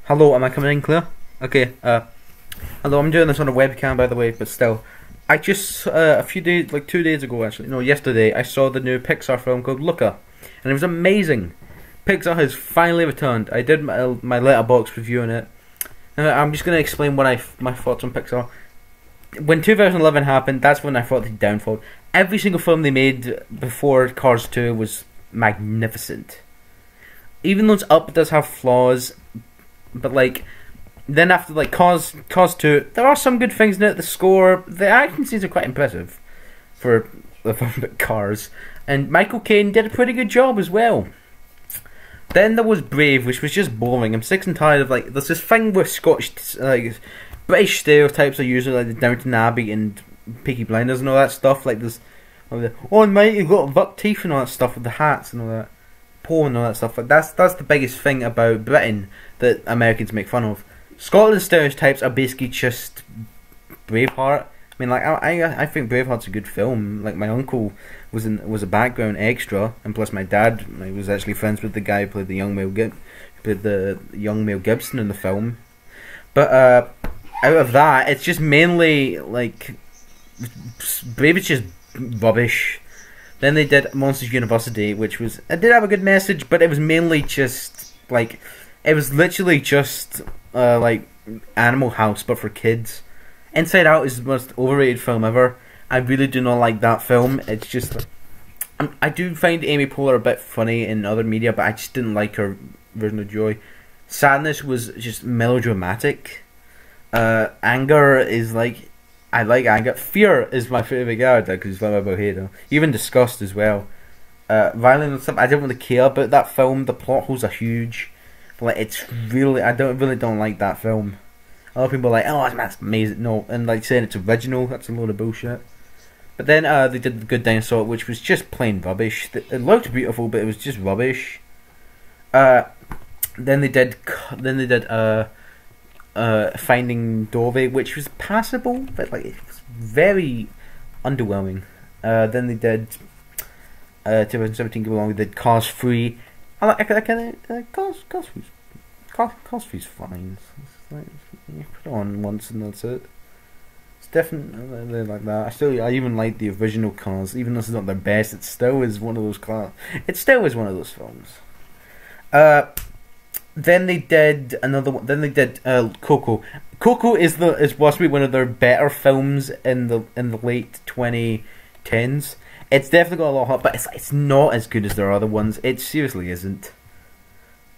Hello, am I coming in clear? Okay, hello, I'm doing this on a webcam by the way, but still. I just, a few days, like 2 days ago actually, no, yesterday, I saw the new Pixar film called Luca, and it was amazing. Pixar has finally returned. I did my letterbox review on it. I'm just going to explain my thoughts on Pixar. When 2011 happened, that's when I thought they downfalled. Every single film they made before Cars 2 was magnificent. Even though it's up, it does have flaws, but like, then after like Cars 2, there are some good things in it. The score, the action scenes are quite impressive for the film about cars, and Michael Caine did a pretty good job as well. Then there was Brave, which was just boring. I'm sick and tired of like, there's this thing with Scottish, like, British stereotypes are usually like the Downton Abbey and Peaky Blinders and all that stuff. Like there's, oh mate, you've got buck teeth and all that stuff with the hats and all that, porn and all that stuff. Like that's the biggest thing about Britain that Americans make fun of. Scotland's stereotypes are basically just Braveheart. I mean, like I think Braveheart's a good film. Like my uncle was a background extra, and plus my dad, I was actually friends with the guy who played the young Mel Gibson in the film. But out of that, it's just mainly like Brave is just rubbish. Then they did Monsters University, which was, it did have a good message, but it was mainly just like, it was literally just like Animal House but for kids. Inside Out is the most overrated film ever. I really do not like that film. It's just like, I do find Amy Poehler a bit funny in other media, but I just didn't like her version of Joy. Sadness was just melodramatic. Anger is like, I like Anger. Fear is my favourite character because he's about Bohedo. Even Disgust as well. Violence and stuff, I don't really care about that film. The plot holes are huge. Like, it's really, I really don't like that film. A lot of people are like, oh, that's amazing. No, and like saying it's original, that's a load of bullshit. But then they did The Good Dinosaur, which was just plain rubbish. It looked beautiful, but it was just rubbish. Then they did Finding Dory, which was passable, but like it was very underwhelming. Then they did 2017 go along. They did Cars 3. Cars 3's fine. It's like, you put it on once and that's it. It's definitely like that. I even like the original Cars, even though it's not their best. It still is one of those cars. It still is one of those films. Then they did another one. Then they did Coco. Coco is possibly one of their better films in the late 2010s. It's definitely got a lot of heart, but it's not as good as their other ones. It seriously isn't.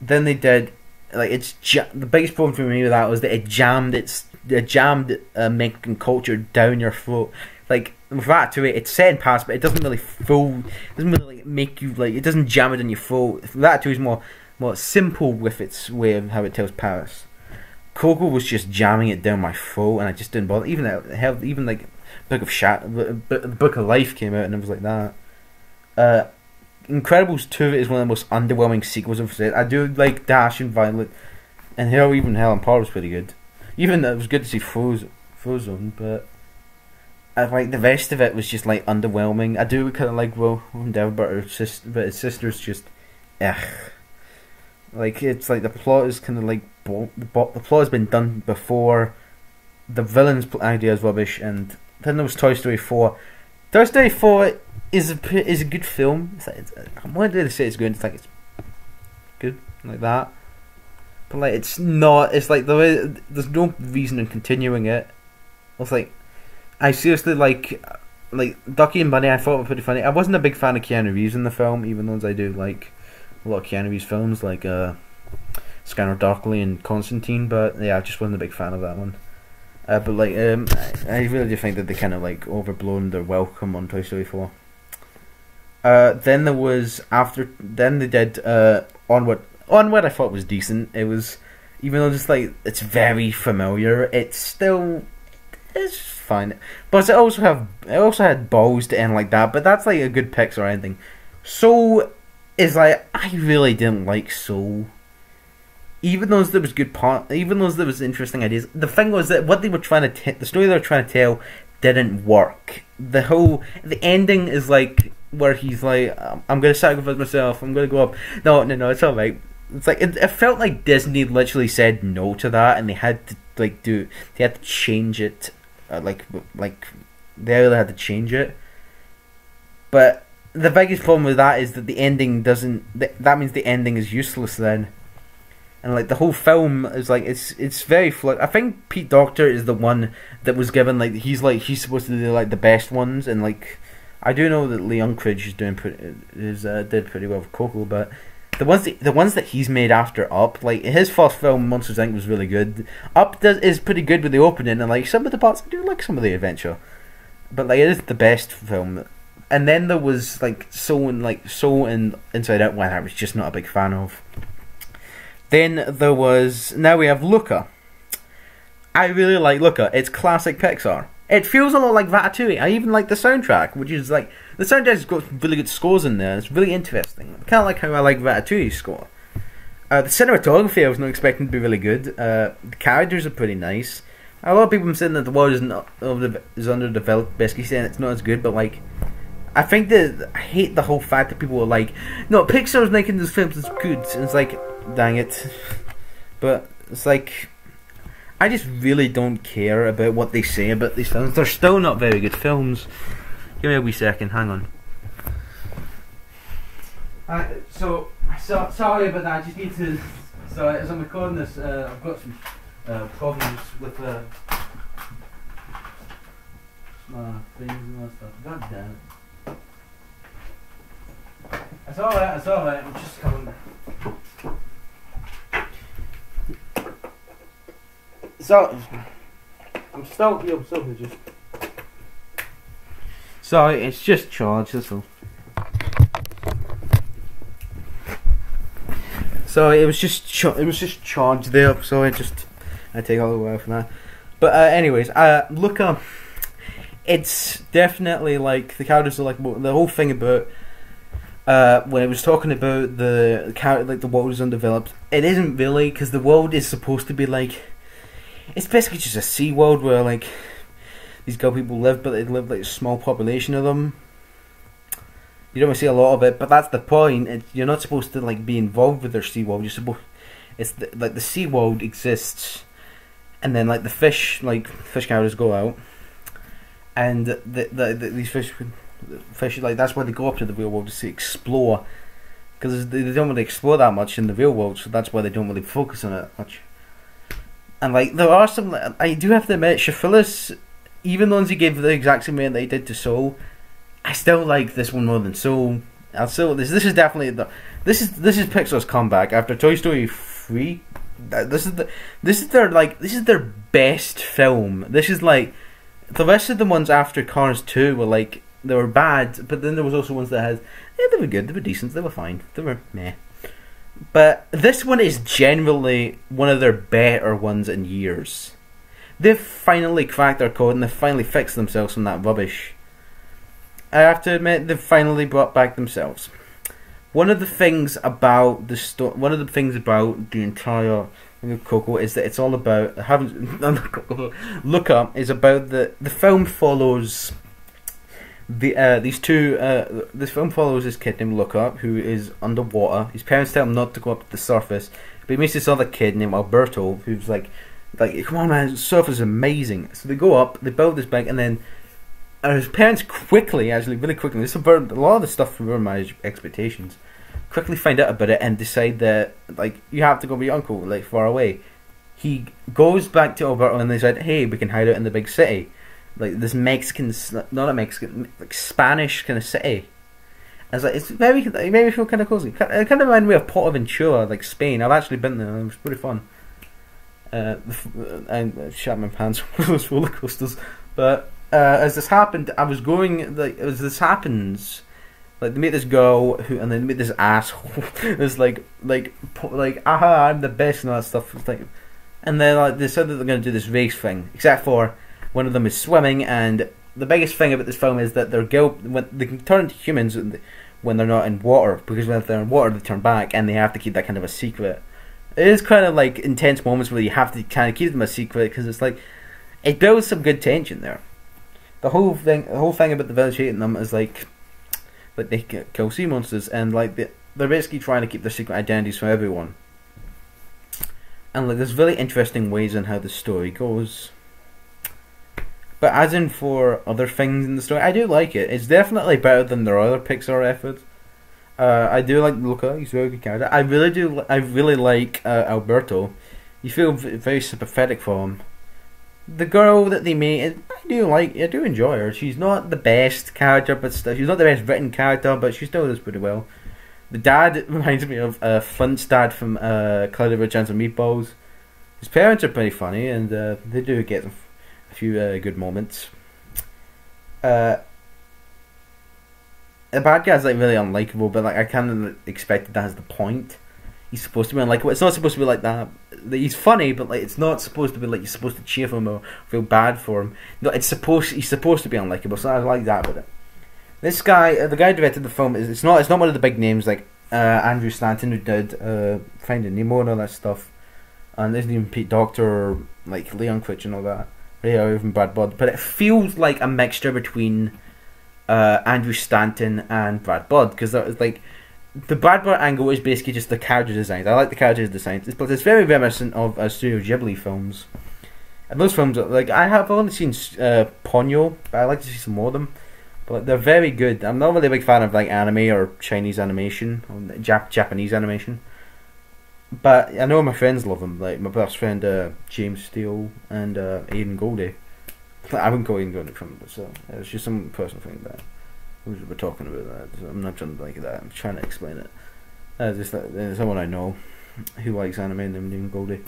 Then they did, like, the biggest problem for me with that was that it jammed Mexican culture down your throat. Like with Ratatouille, it's set in past, but it doesn't really like make you like, it doesn't jam it in your throat. Ratatouille is more simple with its way of how it tells Paris. Coco was just jamming it down my throat, and I just didn't bother. Even like Book of Life came out, and it was like that. Incredibles 2 is one of the most underwhelming sequels I've seen. I do like Dash and Violet, and even Hell and Paul was pretty good. Even though it was good to see Frozen, but I like the rest of it was just like underwhelming. I do kind of like Will Endeavor, but his sister's just, like, it's like the plot is kind of like the plot has been done before. The villain's idea is rubbish, and then there was Toy Story 4. Toy Story 4 is a good film. Why did they say it's good? It's like it's good like that, but like it's not. It's like there's no reason in continuing it. It's like, I seriously like Ducky and Bunny. I thought were pretty funny. I wasn't a big fan of Keanu Reeves in the film, even though I do like a lot of Keanu Reeves films, like Scanner Darkly and Constantine. But yeah, I just wasn't a big fan of that one. But like, I really do think that they kind of like overblown their welcome on Toy Story 4. Then they did Onward. Onward I thought was decent. It was, even though just like it's very familiar, it's fine. But it also had balls to end like that. But that's like a good Pixar ending. Soul is like, I really didn't like Soul. Even though there was even though there was interesting ideas, the thing was that what they were trying to the story they were trying to tell didn't work. The ending is like where he's like, I'm gonna sacrifice myself, I'm gonna go up. No, it's alright. it's like it felt like Disney literally said no to that, and they had to they had to change it, they really had to change it. But the biggest problem with that is that the ending doesn't. That means the ending is useless then, and like the whole film is like it's very I think Pete Docter is the one that was given he's supposed to do like the best ones, and like I do know that Lee Unkrich did pretty well with Coco, but the ones that he's made after Up, like his first film Monsters Inc. was really good. Up is pretty good with the opening, and like some of the parts I do like some of the adventure, but like it is the best film. And then there was Soul and Inside Out, one I was just not a big fan of. Then now we have Luca. I really like Luca. It's classic Pixar. It feels a lot like Ratatouille. I even like the soundtrack, which is the soundtrack's got really good scores in there. It's really interesting. Kind of like how I like Ratatouille's score. The cinematography I was not expecting to be really good. The characters are pretty nice. A lot of people have said that the world is underdeveloped, basically saying it's not as good, but like, I think that I hate the whole fact that people are like, no, Pixar's making these films as good, and it's like, dang it. But it's like, I just really don't care about what they say about these films. They're still not very good films. Give me a wee second, hang on. Sorry about that, I just need to... So as I'm recording this, I've got some problems with my things and all that stuff. God damn it. It's alright, I'm just coming. So, I'm still here, sorry, it's just charged, that's all. So it was just charged there, so I take all the way from that. But anyways, Luca, it's definitely like the characters are like the whole thing about when I was talking about the character, like the world is undeveloped. It isn't really, because the world is supposed to be like, it's basically just a sea world where like these girl people live, but they live like a small population of them. You don't see a lot of it, but that's the point. You're not supposed to like be involved with their sea world. You're supposed, like the sea world exists, and then like the fish characters go out, and these fish like that's why they go up to the real world, to explore, because they don't really explore that much in the real world, so that's why they don't really focus on it much. And like there are some, I do have to admit, Shafillis, even though he gave the exact same rating that he did to Soul, I still like this one more than Soul. This is definitely this is Pixar's comeback after Toy Story 3. This is their best film. This is like, the rest of the ones after Cars 2 were like, they were bad, but then there was also ones that had, they were good, they were decent, they were fine, they were meh. But this one is generally one of their better ones in years. They've finally cracked their code and they've finally fixed themselves from that rubbish. I have to admit, they've finally brought back themselves. One of the things about the entire Coco is that it's all about Luca is about the film follows this film follows this kid named Luca who is underwater. His parents tell him not to go up to the surface, but he meets this other kid named Alberto who's like come on man, the surface is amazing. So they go up, they build this big, and then his parents really quickly, this subverted a lot of the stuff from my expectations, quickly find out about it and decide that like you have to go with your uncle like far away. He goes back to Alberto and they said, hey, we can hide out in the big city, like this Mexican, not a Mexican, like Spanish kind of city. I was like, it made me feel kind of cozy. It kind of reminded me of Portaventura, like Spain. I've actually been there and it was pretty fun. I shat my pants on those roller coasters. But as this happened, I was going, like, as this happens, like, they meet this girl, and then they meet this asshole. It's like, aha, I'm the best and all that stuff. It's like, and then like, they said that they're going to do this race thing, except for one of them is swimming, and the biggest thing about this film is that they can turn into humans when they're not in water, because when they're in water they turn back, and they have to keep that kind of a secret. It is kind of like intense moments where you have to kind of keep them a secret, because it's like, it builds some good tension there. The whole thing about the village hating them is like they kill sea monsters, and like they're basically trying to keep their secret identities from everyone. And like, there's really interesting ways in how the story goes. But as in for other things in the story, I do like it. It's definitely better than their other Pixar efforts. I do like Luca. He's a very good character. I really do. I really like Alberto. You feel very sympathetic for him. The girl that they made, I do enjoy her. She's not the best character, but still, she's not the best written character, but she still does pretty well. The dad reminds me of Flint's dad from Cloudy with a Chance of Meatballs. His parents are pretty funny, and they do get a few good moments. The bad guy's like really unlikable, but like I kind of expected that as the point. He's supposed to be unlikable. It's not supposed to be like that. He's funny, but like it's not supposed to be like you're supposed to cheer for him or feel bad for him. No, he's supposed to be unlikable. So I like that with it. This guy, the guy who directed the film, it's not one of the big names like Andrew Stanton, who did Finding Nemo and all that stuff, and isn't even Pete Docter or like Leon Critch and all that, or even Brad Budd. But it feels like a mixture between Andrew Stanton and Brad Budd, because like the Brad Budd angle is basically just the character designs. I like the character designs, but it's very reminiscent of Studio Ghibli films. And those films, like I've only seen Ponyo, but I like to see some more of them. But like, they're very good. I'm not really a big fan of like anime or Chinese animation or Japanese animation. But I know my friends love them. Like my best friend James Steele and Aidan Goldie. I wouldn't call Aidan Goldie from it, so it's just some personal thing that we're talking about that. So I'm not trying to like that. I'm trying to explain it. Just someone I know who likes anime and Aidan Goldie.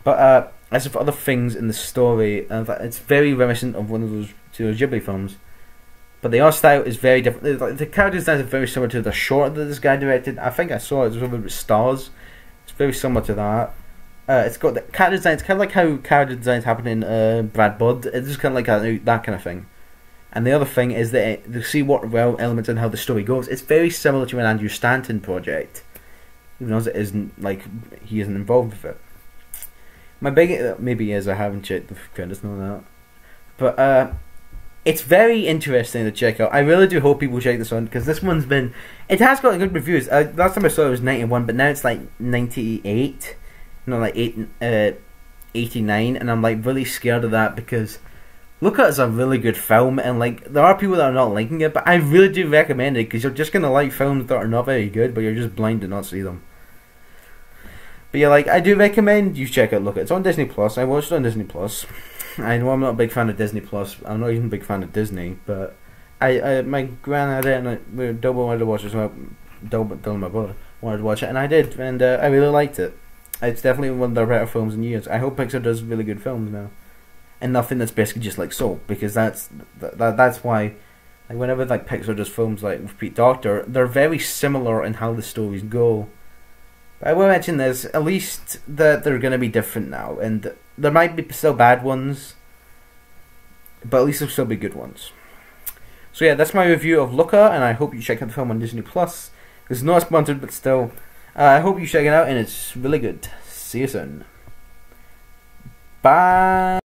But as for other things in the story, it's very reminiscent of one of those Studio Ghibli films. But the art style is very different. The character designs are very similar to the short that this guy directed. I think I saw it. It was with stars. It's very similar to that. It's got the character designs, kind of like how character designs happen in Brad Budd. It's just kind of like that kind of thing. And the other thing is that you see what elements and how the story goes. It's very similar to an Andrew Stanton project, even though it isn't like he isn't involved with it. My big maybe is I haven't checked the credits, know that, but it's very interesting to check out. I really do hope people check this one, because this one's been, it has got good reviews. Last time I saw it was 91, but now it's like 98, like 89, and I'm like really scared of that, because Luca is a really good film, and like there are people that are not liking it, but I really do recommend it, because you're just gonna like films that are not very good, but you're just blind to not see them. But yeah, like I do recommend you check out Luca. It's on Disney Plus. I watched it on Disney Plus. I know I'm not a big fan of Disney Plus. I'm not even a big fan of Disney, but my gran had it, and we double wanted to watch it, so double my brother wanted to watch it, and I did, and I really liked it. It's definitely one of their better films in years. I hope Pixar does really good films now, and nothing that's basically just like Soul, because that's why, like whenever like Pixar does films like with Pete Docter, they're very similar in how the stories go. But I will mention this, at least that they're going to be different now, and there might be still bad ones, but at least there'll still be good ones. So yeah, that's my review of Luca, and I hope you check out the film on Disney Plus. It's not sponsored, but still, I hope you check it out, and it's really good. See you soon. Bye.